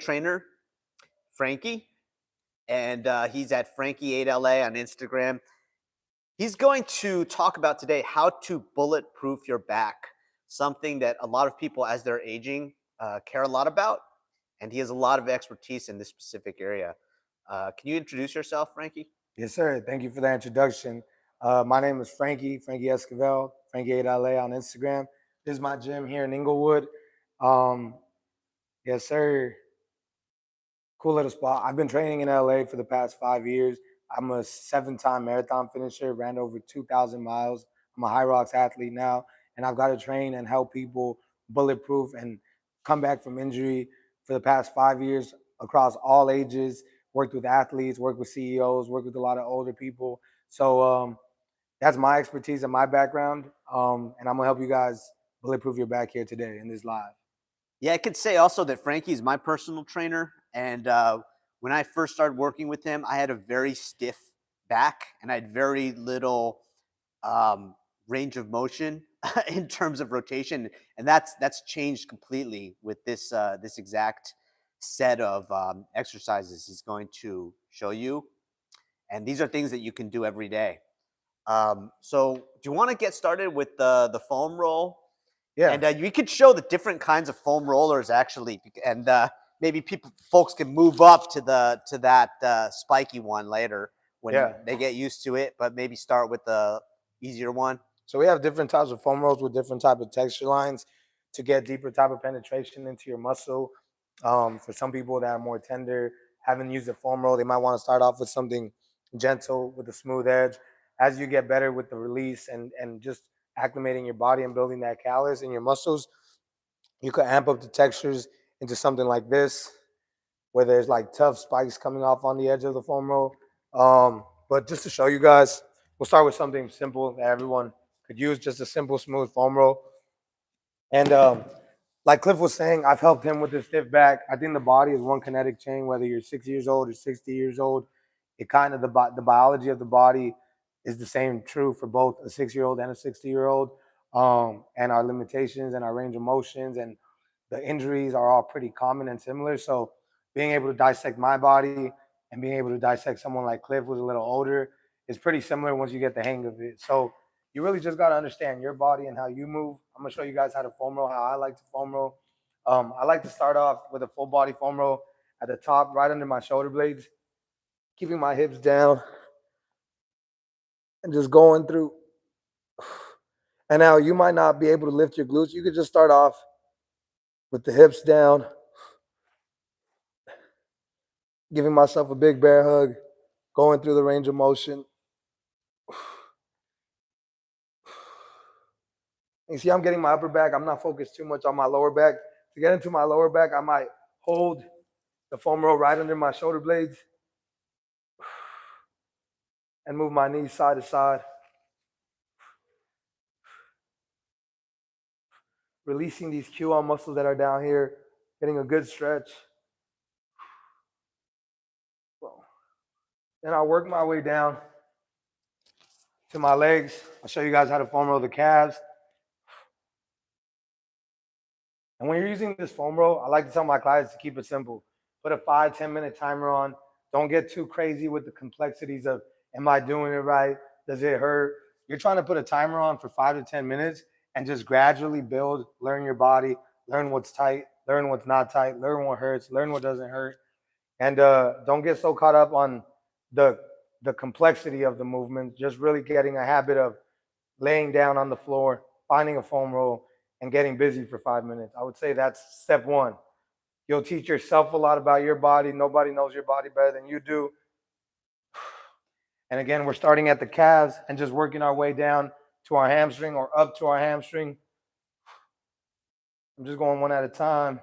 trainer, Frankie, and he's at Frankie8LA on Instagram. He's going to talk about today how to bulletproof your back, something that a lot of people as they're aging care a lot about, and he has a lot of expertise in this specific area. Can you introduce yourself, Frankie? Yes, sir. Thank you for that introduction. My name is Frankie Esquivel, Frankie8LA on Instagram. This is my gym here in Inglewood. Um, yes, sir. Cool little spot. I've been training in LA for the past 5 years. I'm a 7-time marathon finisher, ran over 2,000 miles. I'm a high rocks athlete now, and I've got to train and help people bulletproof and come back from injury for the past 5 years across all ages. Worked with athletes, worked with CEOs, worked with a lot of older people. So that's my expertise and my background, and I'm gonna help you guys bulletproof your back here today in this live. Yeah, I could say also that Frankie is my personal trainer. And when I first started working with him, I had a very stiff back and I had very little range of motion in terms of rotation. And that's changed completely with this exact set of exercises he's going to show you. And these are things that you can do every day. So do you want to get started with the foam roll? Yeah. And we could show the different kinds of foam rollers actually, and maybe folks can move up to that spiky one later when they get used to it. But maybe start with the easier one. So we have different types of foam rolls with different type of texture lines to get deeper type of penetration into your muscle. For some people that are more tender, haven't used a foam roll, they might want to start off with something gentle with a smooth edge. As you get better with the release and just acclimating your body and building that callus in your muscles, you could amp up the textures into something like this, where there's like tough spikes coming off on the edge of the foam roll. But just to show you guys, we'll start with something simple that everyone could use, just a simple, smooth foam roll. And like Cliff was saying, I've helped him with his stiff back. I think the body is one kinetic chain, whether you're 6 years old or 60 years old. It kind of, the biology of the body is the same true for both a 6-year-old and a 60-year-old. And our limitations and our range of motions and the injuries are all pretty common and similar. So being able to dissect my body and being able to dissect someone like Cliff, who's a little older, is pretty similar once you get the hang of it. So you really just got to understand your body and how you move. I'm gonna show you guys how to foam roll, how I like to foam roll. I like to start off with a full body foam roll at the top, right under my shoulder blades, keeping my hips down and just going through. And now you might not be able to lift your glutes. You could just start off with the hips down, giving myself a big bear hug, going through the range of motion. You see, I'm getting my upper back. I'm not focused too much on my lower back. To get into my lower back, I might hold the foam roll right under my shoulder blades and move my knees side to side. Releasing these Q1 muscles that are down here, getting a good stretch. Then I'll work my way down to my legs. I'll show you guys how to foam roll the calves. And when you're using this foam roll, I like to tell my clients to keep it simple. Put a 5-10 minute timer on. Don't get too crazy with the complexities of, am I doing it right? Does it hurt? You're trying to put a timer on for 5 to 10 minutes and just gradually build, learn your body, learn what's tight, learn what's not tight, learn what hurts, learn what doesn't hurt. And don't get so caught up on the complexity of the movement. Just really getting a habit of laying down on the floor, finding a foam roll, and getting busy for 5 minutes. I would say that's step one. You'll teach yourself a lot about your body. Nobody knows your body better than you do. And again, we're starting at the calves and just working our way down to our hamstring or up to our hamstring. I'm just going one at a time.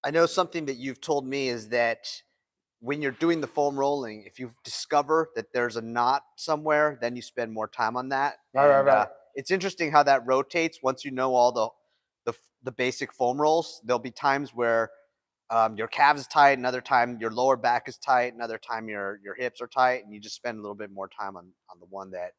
I know something that you've told me is that when you're doing the foam rolling, if you discover that there's a knot somewhere, then you spend more time on that. Right. It's interesting how that rotates once you know all the basic foam rolls. There'll be times where your calves is tight, another time your lower back is tight, another time your hips are tight, and you just spend a little bit more time on the one that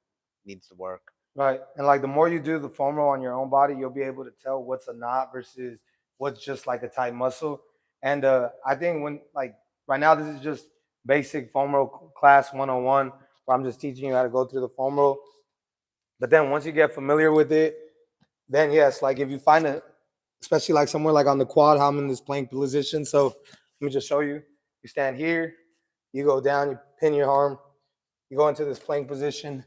needs to work. Right. And like the more you do the foam roll on your own body, you'll be able to tell what's a knot versus what's just like a tight muscle. And I think when like right now, this is just basic foam roll class 101, where I'm just teaching you how to go through the foam roll. But then once you get familiar with it, then yes, like if you find it, especially like somewhere like on the quad, how I'm in this plank position. So let me just show you. You stand here, you go down, you pin your arm, you go into this plank position,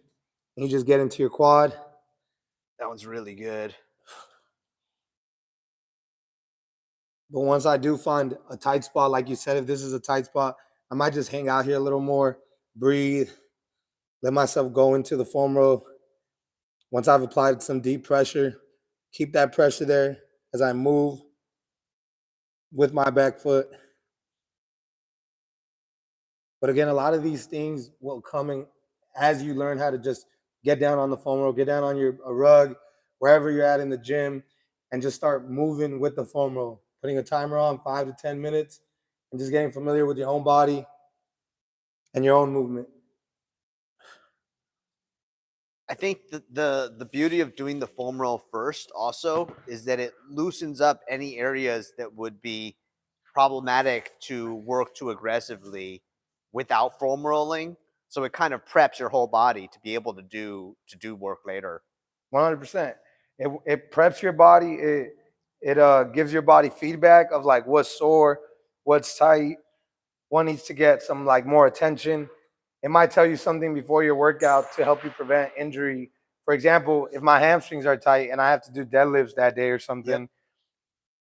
and you just get into your quad. That one's really good. But once I do find a tight spot, like you said, if this is a tight spot, I might just hang out here a little more, breathe, let myself go into the foam roll. Once I've applied some deep pressure, keep that pressure there as I move with my back foot. But again, a lot of these things will come in as you learn how to just get down on the foam roll, get down on your a rug, wherever you're at in the gym, and just start moving with the foam roll. Putting a timer on 5 to 10 minutes and just getting familiar with your own body and your own movement. I think the beauty of doing the foam roll first also is that it loosens up any areas that would be problematic to work too aggressively without foam rolling. So it kind of preps your whole body to be able to do work later. 100%. It preps your body. It gives your body feedback of like what's sore, what's tight, what needs to get some like more attention. It might tell you something before your workout to help you prevent injury. For example, if my hamstrings are tight and I have to do deadlifts that day or something, Yep.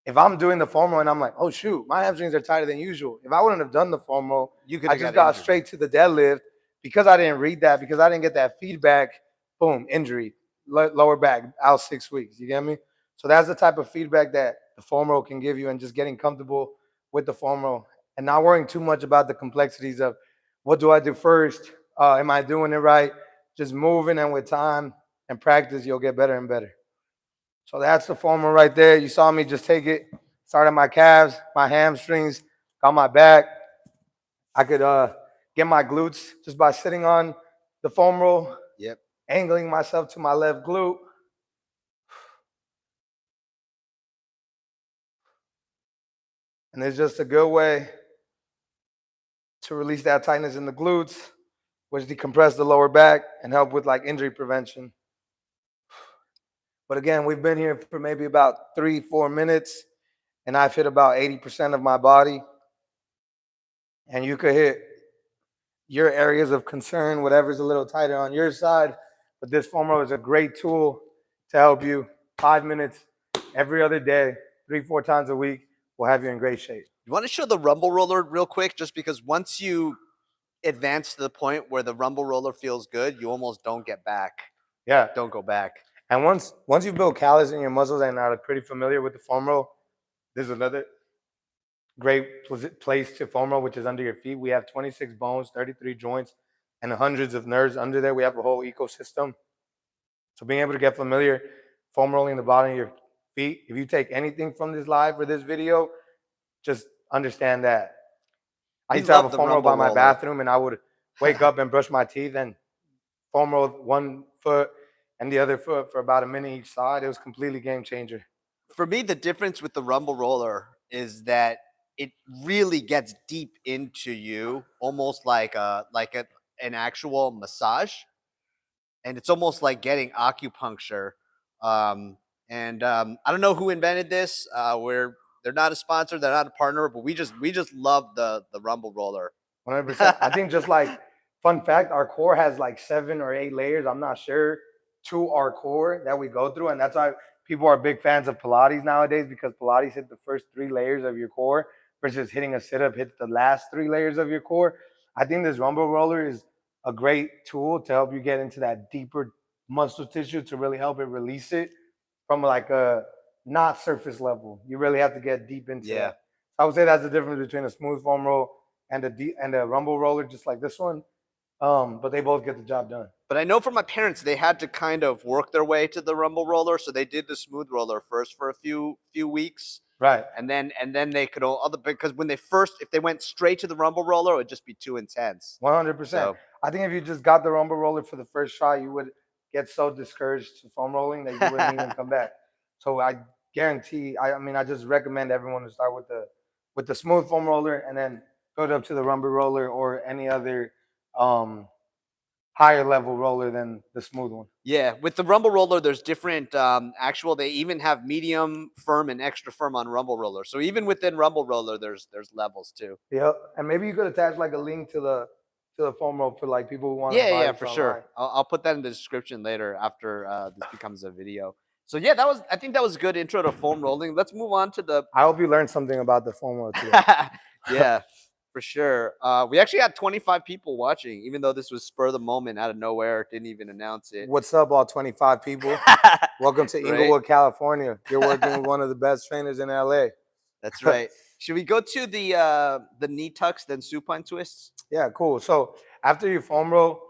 if I'm doing the foam roll and I'm like, oh shoot, my hamstrings are tighter than usual. If I wouldn't have done the foam roll, You could I have just got got injured. straight to the deadlift because I didn't read that, because I didn't get that feedback. Boom, injury, lower back, out 6 weeks. You get me? So that's the type of feedback that the foam roll can give you, and just getting comfortable with the foam roll and not worrying too much about the complexities of what do I do first? Am I doing it right? Just moving, and with time and practice, you'll get better and better. So that's the foam roll right there. You saw me just take it, start at my calves, my hamstrings, got my back. I could get my glutes just by sitting on the foam roll, Yep. angling myself to my left glute. And it's just a good way to release that tightness in the glutes, which decompress the lower back and help with like injury prevention. But again, we've been here for maybe about 3-4 minutes, and I've hit about 80% of my body. And you could hit your areas of concern, whatever's a little tighter on your side. But this foam roll is a great tool to help you. 5 minutes every other day, 3-4 times a week will have you in great shape. You want to show the rumble roller real quick, just because once you advance to the point where the rumble roller feels good, you almost don't get back. Yeah. Don't go back. And once you build callus in your muscles and are pretty familiar with the foam roll, there's another great place to foam roll, which is under your feet. We have 26 bones, 33 joints, and hundreds of nerves under there. We have a whole ecosystem. So being able to get familiar, foam rolling the bottom of your feet. If you take anything from this live or this video, just understand that. I used to have a foam roll by my bathroom, and I would wake up and brush my teeth and foam roll one foot and the other foot for about a minute each side. It was completely game changer. For me, the difference with the rumble roller is that it really gets deep into you, almost like an actual massage, and it's almost like getting acupuncture. I don't know who invented this. They're not a sponsor, they're not a partner, but we just love the rumble roller. 100%. I think just like fun fact, our core has like 7 or 8 layers. I'm not sure, to our core that we go through, and that's why people are big fans of Pilates nowadays, because Pilates hit the first 3 layers of your core versus hitting a sit up hit the last 3 layers of your core. I think this rumble roller is a great tool to help you get into that deeper muscle tissue to really help it release it from like a not surface level. You really have to get deep into that. I would say that's the difference between a smooth foam roll and a rumble roller, just like this one. But they both get the job done. But I know from my parents, they had to kind of work their way to the rumble roller, so they did the smooth roller first for a few weeks, right? And then they could all other, because when if they went straight to the rumble roller, it would just be too intense. 100%. I think if you just got the rumble roller for the first shot, you would get so discouraged to foam rolling that you wouldn't even come back. So guarantee. I mean, I just recommend everyone to start with the smooth foam roller and then build up to the rumble roller or any other um, higher level roller than the smooth one. Yeah, with the rumble roller, there's different actual. They even have medium firm and extra firm on rumble roller. So even within rumble roller, there's levels too. Yep. And maybe you could attach like a link to the foam roll for like people who want to Yeah, buy yeah, this for online. sure. I'll put that in the description later after this becomes a video. So yeah, that was I think that was a good intro to foam rolling. Let's move on to the I hope you learned something about the foam roll today. yeah, for sure. We actually had 25 people watching, even though this was spur of the moment out of nowhere. Didn't even announce it. What's up, all 25 people? Welcome to Right? Inglewood, California. You're working with one of the best trainers in LA. That's right. Should we go to the knee tucks then supine twists? Yeah, cool. So after your foam roll,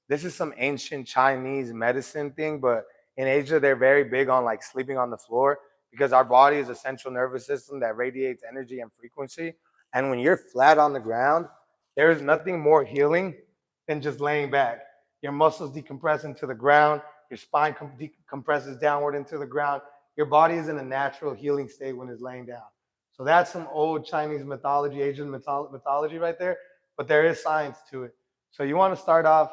this is some ancient Chinese medicine thing, but in Asia they're very big on like sleeping on the floor because our body is a central nervous system that radiates energy and frequency. And when you're flat on the ground, there is nothing more healing than just laying back. Your muscles decompress into the ground, your spine decompresses downward into the ground. Your body is in a natural healing state when it's laying down. So that's some old Chinese mythology, Asian mythology right there, but there is science to it. So you want to start off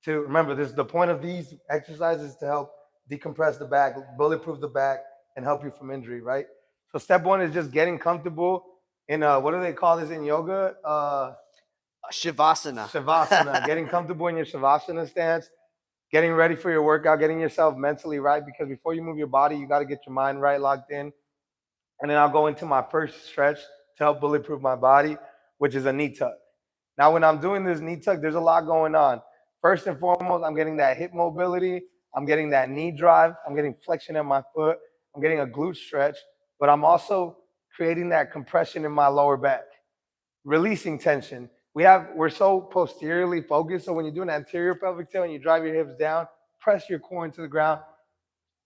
to remember this, the point of these exercises to help decompress the back, bulletproof the back, and help you from injury, right? So step one is just getting comfortable in what do they call this in yoga? Shavasana. Shavasana. Getting comfortable in your Shavasana stance, getting ready for your workout, getting yourself mentally right, because before you move your body, you got to get your mind right, locked in. And then I'll go into my first stretch to help bulletproof my body, which is a knee tuck. Now, when I'm doing this knee tuck, there's a lot going on. First and foremost, I'm getting that hip mobility. I'm getting that knee drive. I'm getting flexion in my foot. I'm getting a glute stretch, but I'm also creating that compression in my lower back, releasing tension. We're so posteriorly focused. So when you do an anterior pelvic tilt and you drive your hips down, press your core into the ground,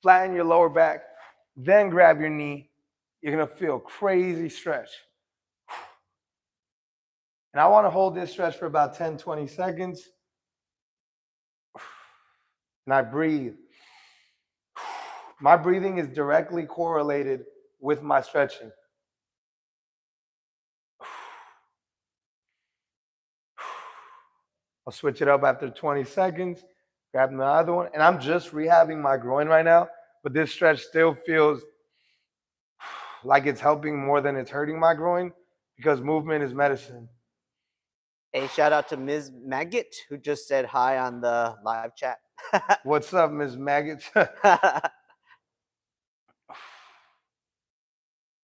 flatten your lower back, then grab your knee. You're gonna feel crazy stretch. And I wanna hold this stretch for about 10, 20 seconds. And I breathe. My breathing is directly correlated with my stretching. I'll switch it up after 20 seconds, grab another one. And I'm just rehabbing my groin right now, but this stretch still feels like it's helping more than it's hurting my groin because movement is medicine. Hey, shout out to Ms. Maggot who just said hi on the live chat. What's up, Ms. Maggots?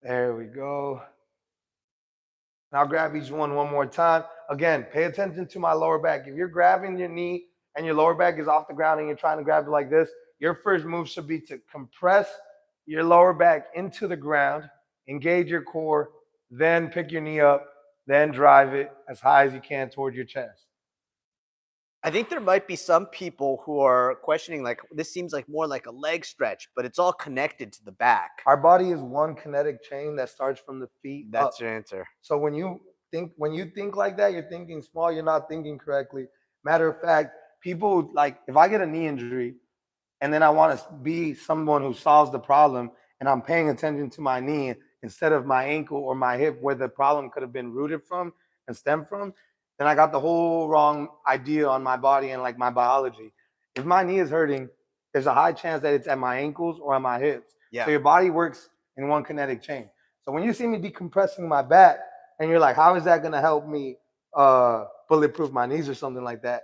There we go. And I'll grab each one more time. Again, pay attention to my lower back. If you're grabbing your knee and your lower back is off the ground and you're trying to grab it like this, your first move should be to compress your lower back into the ground, engage your core, then pick your knee up, then drive it as high as you can towards your chest. I think there might be some people who are questioning, like, this seems like more like a leg stretch, but it's all connected to the back. Our body is one kinetic chain that starts from the feet That's up. your answer. So when you think like that, you're thinking small, you're not thinking correctly. Matter of fact, people like if I get a knee injury and then I want to be someone who solves the problem and I'm paying attention to my knee instead of my ankle or my hip where the problem could have been rooted from and stemmed from, then I got the whole wrong idea on my body and like my biology. If my knee is hurting, there's a high chance that it's at my ankles or at my hips. Yeah. So your body works in one kinetic chain. So when you see me decompressing my back and you're like, how is that going to help me bulletproof my knees or something like that?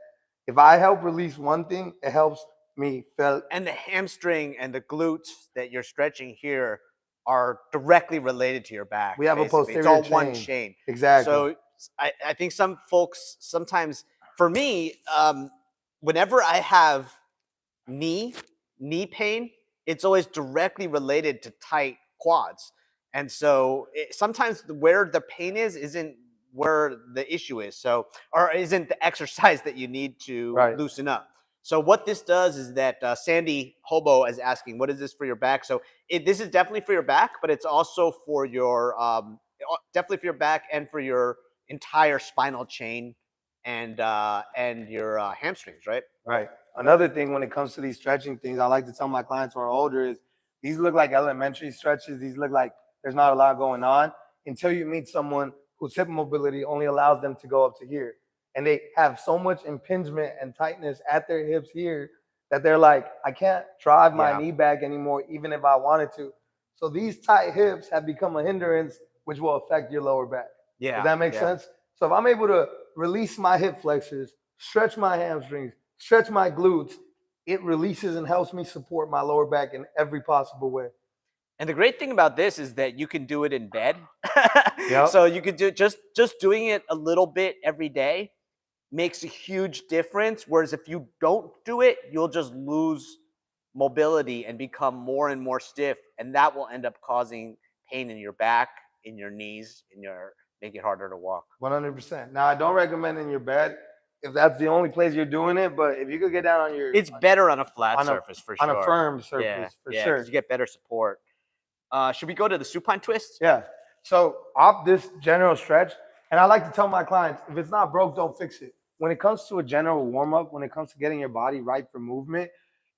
If I help release one thing, it helps me feel. And the hamstring and the glutes that you're stretching here are directly related to your back. We have a basically. posterior It's all one chain. chain. Exactly. So I think some folks sometimes, for me, whenever I have knee pain, it's always directly related to tight quads. And so sometimes where the pain is isn't where the issue is. So, or isn't the exercise that you need to loosen up. So what this does is that Sandy Hobo is asking, what is this for your back? So this is definitely for your back, but it's also for your, definitely for your back and for your entire spinal chain and your hamstrings, right? Right. Another thing when it comes to these stretching things, I like to tell my clients who are older is These look like elementary stretches. These look like there's not a lot going on until you meet someone whose hip mobility only allows them to go up to here. And they have so much impingement and tightness at their hips here that they're like, I can't drive my Yeah. knee back anymore, even if I wanted to. So these tight hips have become a hindrance, which will affect your lower back. Does Yeah. that make Yeah. sense? So if I'm able to release my hip flexors, stretch my hamstrings, stretch my glutes, it releases and helps me support my lower back in every possible way. And the great thing about this is that you can do it in bed. Yep. So you could do just doing it a little bit every day makes a huge difference. Whereas if you don't do it, you'll just lose mobility and become more and more stiff, and that will end up causing pain in your back, in your knees, make it harder to walk. 100%. Now, I don't recommend in your bed if that's the only place you're doing it, but if you could get down on your It's better on a flat on a surface for on a sure. firm Yeah, surface for yeah, sure. because you get better support. Should we go to the supine twist? Yeah. So off this general stretch, and I like to tell my clients, if it's not broke, don't fix it. When it comes to a general warm up, when it comes to getting your body right for movement,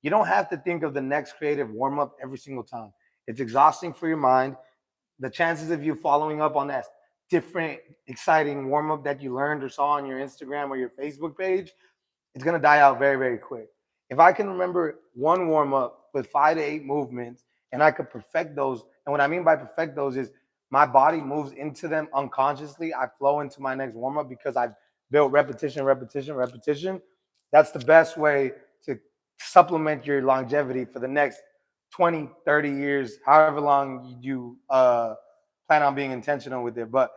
you don't have to think of the next creative warm up every single time. It's exhausting for your mind. The chances of you following up on that different, exciting warm up that you learned or saw on your Instagram or your Facebook page, it's going to die out very, very quick. If I can remember one warm up with 5 to 8 movements and I could perfect those, and what I mean by perfect those is my body moves into them unconsciously. I flow into my next warm up because I've built repetition, repetition, repetition. That's the best way to supplement your longevity for the next 20, 30 years, however long you plan on being intentional with it. But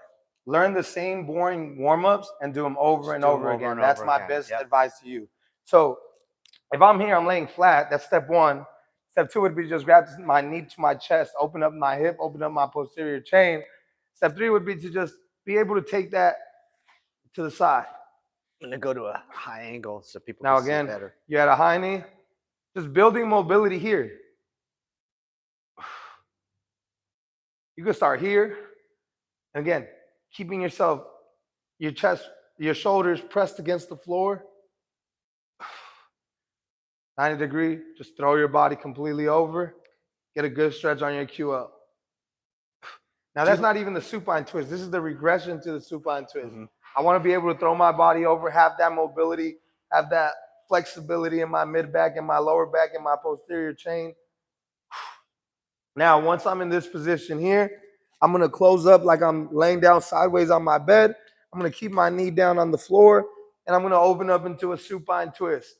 learn the same boring warm-ups and do them over and over again. That's my best advice to you. So if I'm here, I'm laying flat. That's step one. Step two would be just grab my knee to my chest, open up my hip, open up my posterior chain. Step three would be to just be able to take that to the side. I'm gonna go to a high angle so people Now can see again, better. you're at a high knee. Just building mobility here. You can start here. And again, keeping yourself, your chest, your shoulders pressed against the floor. 90 degree, just throw your body completely over. Get a good stretch on your QL. Now that's not even the supine twist. This is the regression to the supine twist. Mhm. I want to be able to throw my body over, have that mobility, have that flexibility in my mid back and my lower back and my posterior chain. Now, once I'm in this position here, I'm going to close up like I'm laying down sideways on my bed. I'm going to keep my knee down on the floor, and I'm going to open up into a supine twist.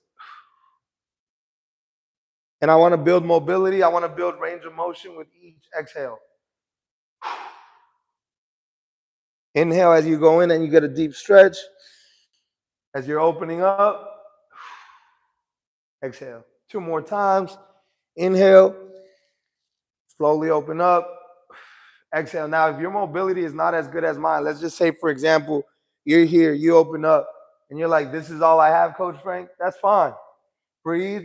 And I want to build mobility. I want to build range of motion with each exhale. Inhale as you go in and you get a deep stretch. As you're opening up, exhale. 2 more times. Inhale. Slowly open up. Exhale. Now, if your mobility is not as good as mine, let's just say, for example, you're here, you open up, and you're like, this is all I have, Coach Frank. That's fine. Breathe.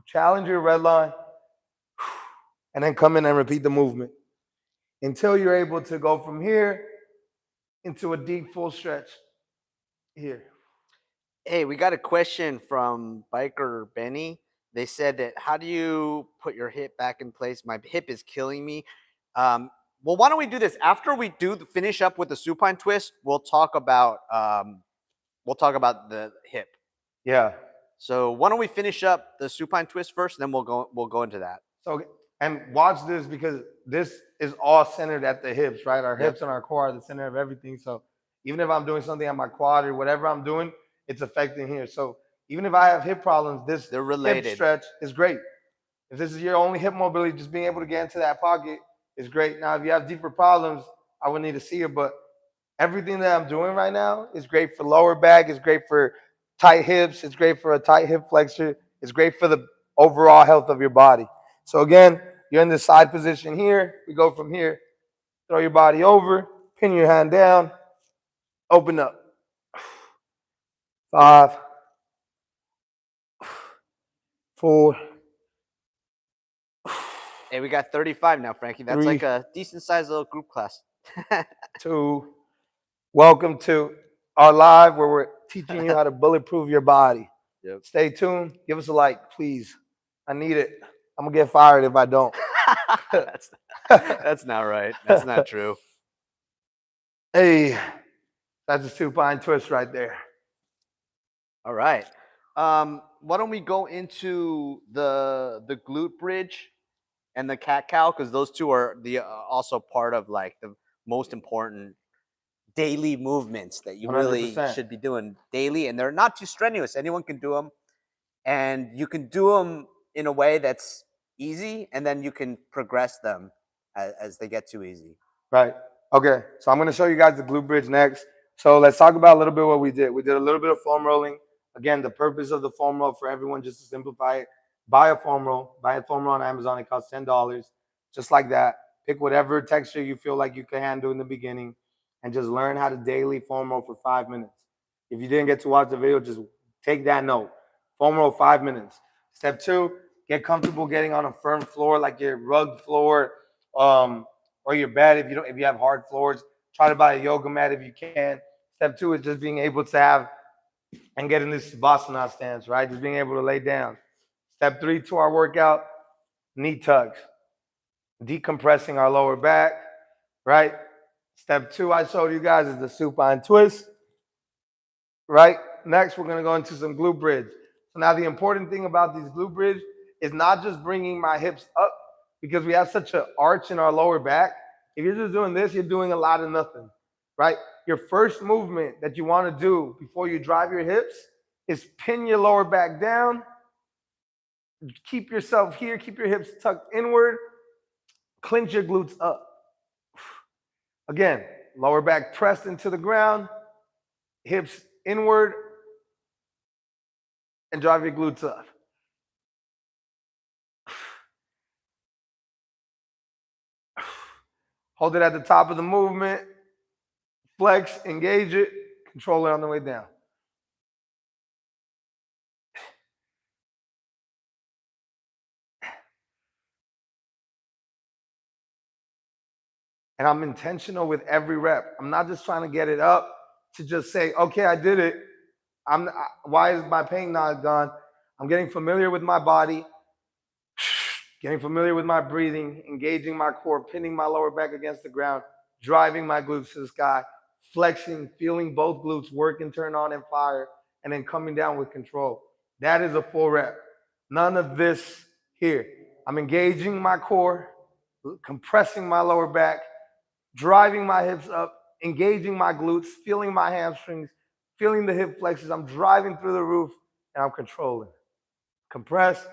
Challenge your red line. And then come in and repeat the movement until you're able to go from here into a deep full stretch here. Hey, we got a question from Biker Benny. They said that how do you put your hip back in place? My hip is killing me. Well, why don't we do this after we finish up with the supine twist? We'll talk about the hip. Yeah. So why don't we finish up the supine twist first, and then we'll go into that. So, and watch this because this is all centered at the hips, right? Our hips and our core are the center of everything. So even if I'm doing something on my quad or whatever I'm doing, it's affecting here. So even if I have hip problems, this They're related. hip stretch is great. If this is your only hip mobility, just being able to get into that pocket is great. Now, if you have deeper problems, I would need to see it. But everything that I'm doing right now is great for lower back. It's great for tight hips. It's great for a tight hip flexor. It's great for the overall health of your body. So again, you're in the side position here. We go from here. Throw your body over. Pin your hand down. Open up. 5, 4. Hey, we got 35 now, Frankie. That's 3, like a decent sized little group class. 2. Welcome to our live where we're teaching you how to bulletproof your body. Yep. Stay tuned. Give us a like, please. I need it. I'm gonna get fired if I don't. That's not right. That's not true. Hey, that's a supine twist right there. All right. Why don't we go into the glute bridge and the cat cow, because those two are the also part of like the most important daily movements that you really 100%. should be doing daily, and they're not too strenuous. Anyone can do them, and you can do them in a way that's easy, and then you can progress them as they get too easy. Right. Okay. So I'm going to show you guys the glute bridge next. So let's talk about a little bit what we did. We did a little bit of foam rolling. Again, the purpose of the foam roll for everyone, just to simplify it, buy a foam roll. Buy a foam roll on Amazon. It costs $10. Just like that. Pick whatever texture you feel like you can handle in the beginning and just learn how to daily foam roll for 5 minutes. If you didn't get to watch the video, just take that note. Foam roll 5 minutes. Step 2, get comfortable getting on a firm floor like your rug floor, or your bed. If you have hard floors, try to buy a yoga mat if you can. Step 2 is just being able to have and get in this Savasana stance, right? Just being able to lay down. Step 3 to our workout, knee tucks, decompressing our lower back, right? Step 2 I showed you guys is the supine twist, right? Next, we're going to go into some glute bridge. So now the important thing about these glute bridge is not just bringing my hips up, because we have such an arch in our lower back. If you're just doing this, you're doing a lot of nothing, right? Your first movement that you want to do before you drive your hips is pin your lower back down. Keep yourself here. Keep your hips tucked inward. Clench your glutes up. Again, lower back pressed into the ground, hips inward, and drive your glutes up. Hold it at the top of the movement. Flex, engage it, control it on the way down. And I'm intentional with every rep. I'm not just trying to get it up to just say, okay, I did it. Why is my pain not gone? I'm getting familiar with my body, getting familiar with my breathing, engaging my core, pinning my lower back against the ground, driving my glutes to the sky, flexing, feeling both glutes work and turn on and fire, and then coming down with control. That is a full rep. None of this here. I'm engaging my core, compressing my lower back, driving my hips up, engaging my glutes, feeling my hamstrings, feeling the hip flexors. I'm driving through the roof, and I'm controlling. Compress,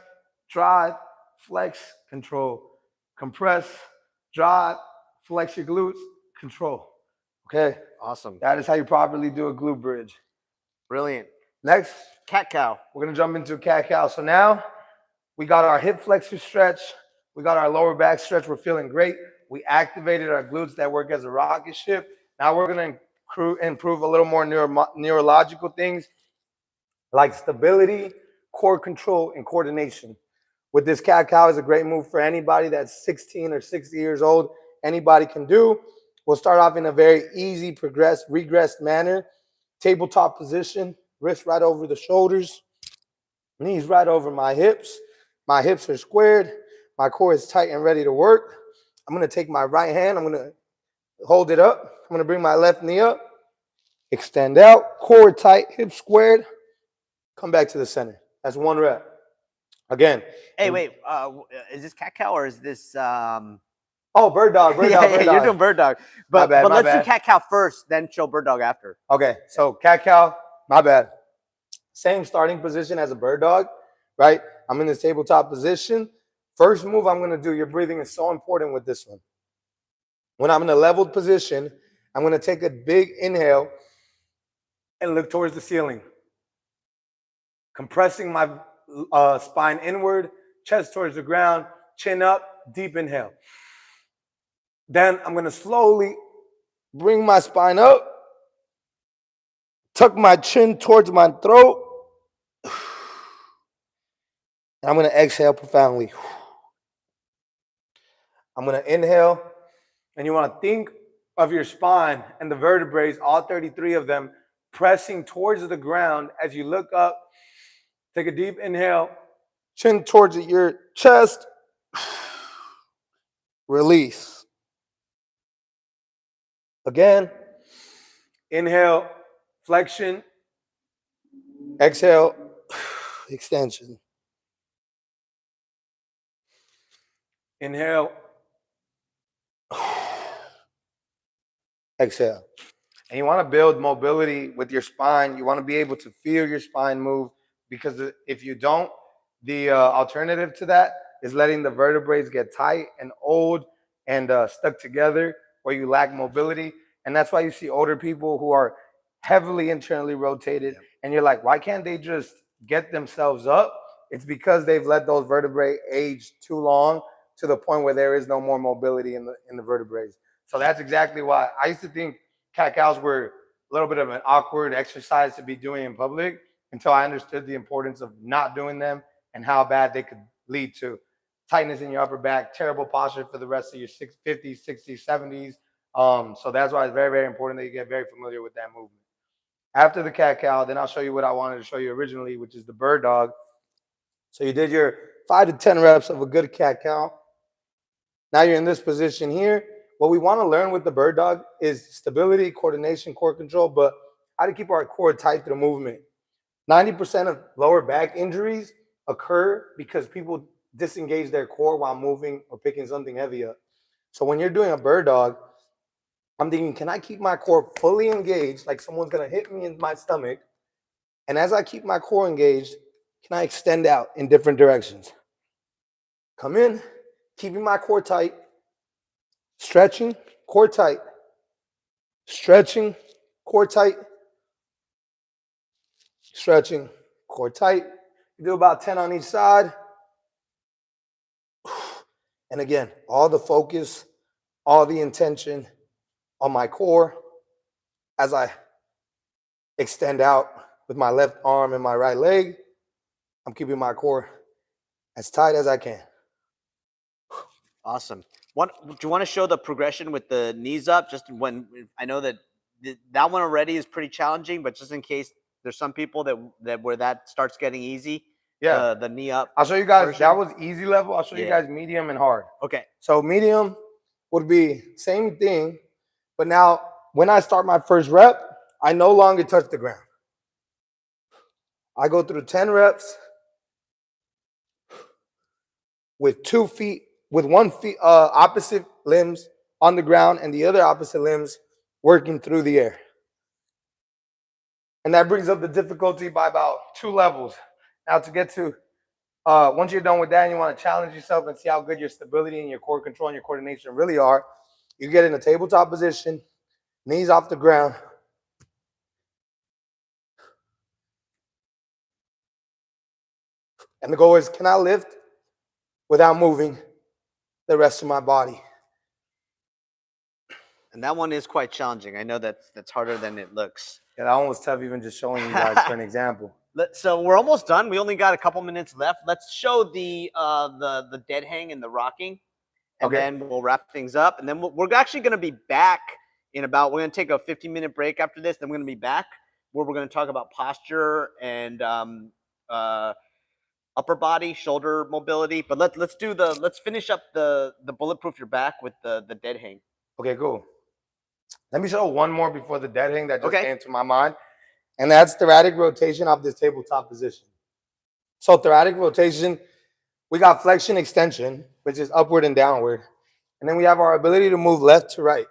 drive, flex, control. Compress, drive, flex your glutes, control. Okay? Awesome. That is how you properly do a glute bridge. Brilliant. Next, cat cow. We're going to jump into cat cow. So now we got our hip flexor stretch. We got our lower back stretch. We're feeling great. We activated our glutes that work as a rocket ship. Now we're going to improve a little more neurological things like stability, core control, and coordination. With this cat cow is a great move for anybody that's 16 or 60 years old. Anybody can do. We'll start off in a very easy, regressed manner. Tabletop position, wrists right over the shoulders, knees right over my hips. My hips are squared. My core is tight and ready to work. I'm going to take my right hand. I'm going to hold it up. I'm going to bring my left knee up. Extend out. Core tight. Hips squared. Come back to the center. That's one rep. Again. Hey, wait. Is this cat cow or is this? Oh, bird dog. Bird dog. Bird dog. You're doing bird dog. But let's do cat cow first, then show bird dog after. Okay. So cat cow. My bad. Same starting position as a bird dog, right? I'm in this tabletop position. First move I'm going to do, your breathing is so important with this one. When I'm in a leveled position, I'm going to take a big inhale and look towards the ceiling. Compressing my spine inward, chest towards the ground, chin up, deep inhale. Then I'm going to slowly bring my spine up, tuck my chin towards my throat. I'm going to exhale profoundly. I'm going to inhale, and you want to think of your spine and the vertebrae, all 33 of them, pressing towards the ground as you look up. Take a deep inhale, Chin towards your chest. Release. Again, inhale, flexion. Exhale, extension. Inhale. Exhale. And you want to build mobility with your spine. You want to be able to feel your spine move, because if you don't, the alternative to that is letting the vertebrae get tight and old and stuck together, where you lack mobility. And that's why you see older people who are heavily internally rotated. Yep. And you're like, why can't they just get themselves up? It's because they've let those vertebrae age too long, to the point where there is no more mobility in the vertebrae. So that's exactly why I used to think cat-cows were a little bit of an awkward exercise to be doing in public, until I understood the importance of not doing them and how bad they could lead to tightness in your upper back, terrible posture for the rest of your 50s, 60s, 70s. So that's why it's very, very important that you get very familiar with that movement. After the cat-cow, then I'll show you what I wanted to show you originally, which is the bird dog. So you did your 5 to 10 reps of a good cat-cow. Now you're in this position here. What we want to learn with the bird dog is stability, coordination, core control, but how to keep our core tight through movement. 90% of lower back injuries occur because people disengage their core while moving or picking something heavy up. So when you're doing a bird dog, I'm thinking, can I keep my core fully engaged, like someone's going to hit me in my stomach? And as I keep my core engaged, can I extend out in different directions? Come in, keeping my core tight, stretching, core tight, stretching, core tight, stretching, core tight. You do about 10 on each side. And again, all the focus, all the intention on my core as I extend out with my left arm and my right leg. I'm keeping my core as tight as I can. Awesome. Do you want to show the progression with the knees up? Just when I know that that one already is pretty challenging, but just in case there's some people that where that starts getting easy. Yeah, the knee up. I'll show you guys. Version. That was easy level. I'll show you guys medium and hard. Okay. So medium would be same thing, but now when I start my first rep, I no longer touch the ground. I go through 10 reps with 2 feet, with 1 feet, opposite limbs on the ground and the other opposite limbs working through the air. And that brings up the difficulty by about 2 levels. Now to get to, once you're done with that and you want to challenge yourself and see how good your stability and your core control and your coordination really are, you get in a tabletop position, knees off the ground. And the goal is, can I lift without moving the rest of my body? And that one is quite challenging. I know that's harder than it looks. Yeah, that one was tough, even just showing you guys for an example. So we're almost done. We only got a couple minutes left. Let's show the dead hang and the rocking, and then we'll wrap things up. And then we're actually going to be back in about. We're going to take a 15-minute break after this. Then we're going to be back where we're going to talk about posture and upper body, shoulder mobility. But let's finish up the bulletproof your back with the dead hang. Okay, cool. Let me show one more before the dead hang that just came to my mind. And that's thoracic rotation off this tabletop position. So thoracic rotation, we got flexion extension, which is upward and downward. And then we have our ability to move left to right.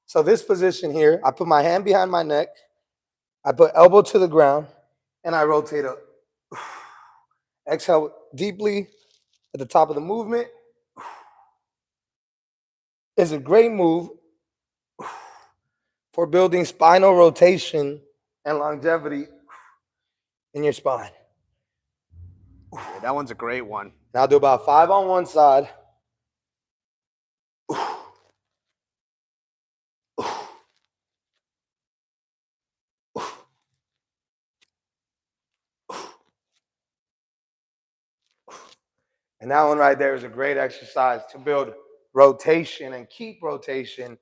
So this position here, I put my hand behind my neck, I put elbow to the ground, and I rotate up. Exhale deeply at the top of the movement. It's a great move for building spinal rotation and longevity in your spine. Yeah, that one's a great one. Now I'll do about 5 on one side. And that one right there is a great exercise to build rotation and keep rotation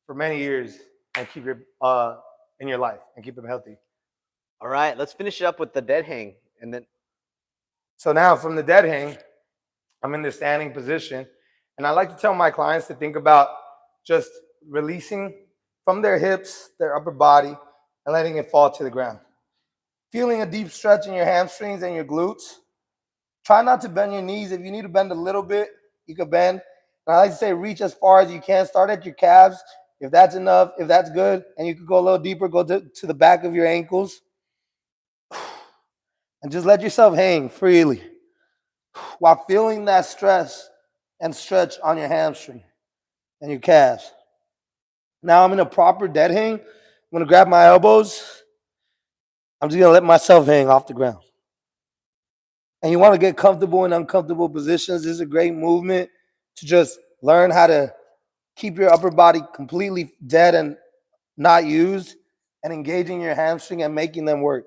for many years and keep it in your life and keep them healthy. All right, let's finish it up with the dead hang, and then. So now from the dead hang, I'm in the standing position. And I like to tell my clients to think about just releasing from their hips, their upper body, and letting it fall to the ground. Feeling a deep stretch in your hamstrings and your glutes. Try not to bend your knees. If you need to bend a little bit, you can bend. And I like to say reach as far as you can. Start at your calves. If that's enough, if that's good, and you could go a little deeper, go to the back of your ankles. And just let yourself hang freely while feeling that stress and stretch on your hamstring and your calves. Now I'm in a proper dead hang. I'm going to grab my elbows. I'm just going to let myself hang off the ground. And you want to get comfortable in uncomfortable positions. This is a great movement to just learn how to keep your upper body completely dead and not used, and engaging your hamstring and making them work.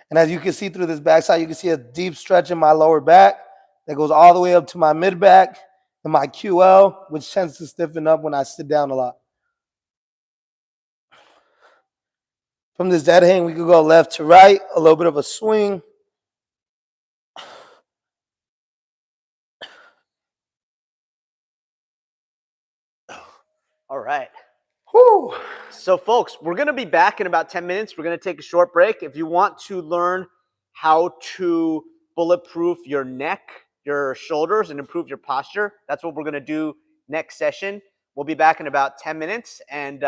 And as you can see through this backside, you can see a deep stretch in my lower back that goes all the way up to my mid back and my QL, which tends to stiffen up when I sit down a lot. From this dead hang, we could go left to right, a little bit of a swing. All right. Whew. So folks, we're going to be back in about 10 minutes. We're going to take a short break. If you want to learn how to bulletproof your neck, your shoulders, and improve your posture, that's what we're going to do next session. We'll be back in about 10 minutes. And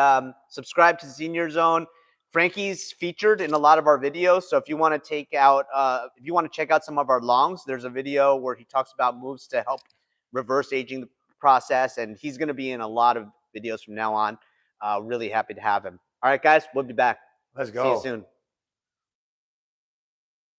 subscribe to Senior Zone. Frankie's featured in a lot of our videos. So if you want to check out some of our longs, there's a video where he talks about moves to help reverse aging process. And he's going to be in a lot of videos from now on. Really happy to have him. All right, guys, we'll be back. Let's go. See you soon.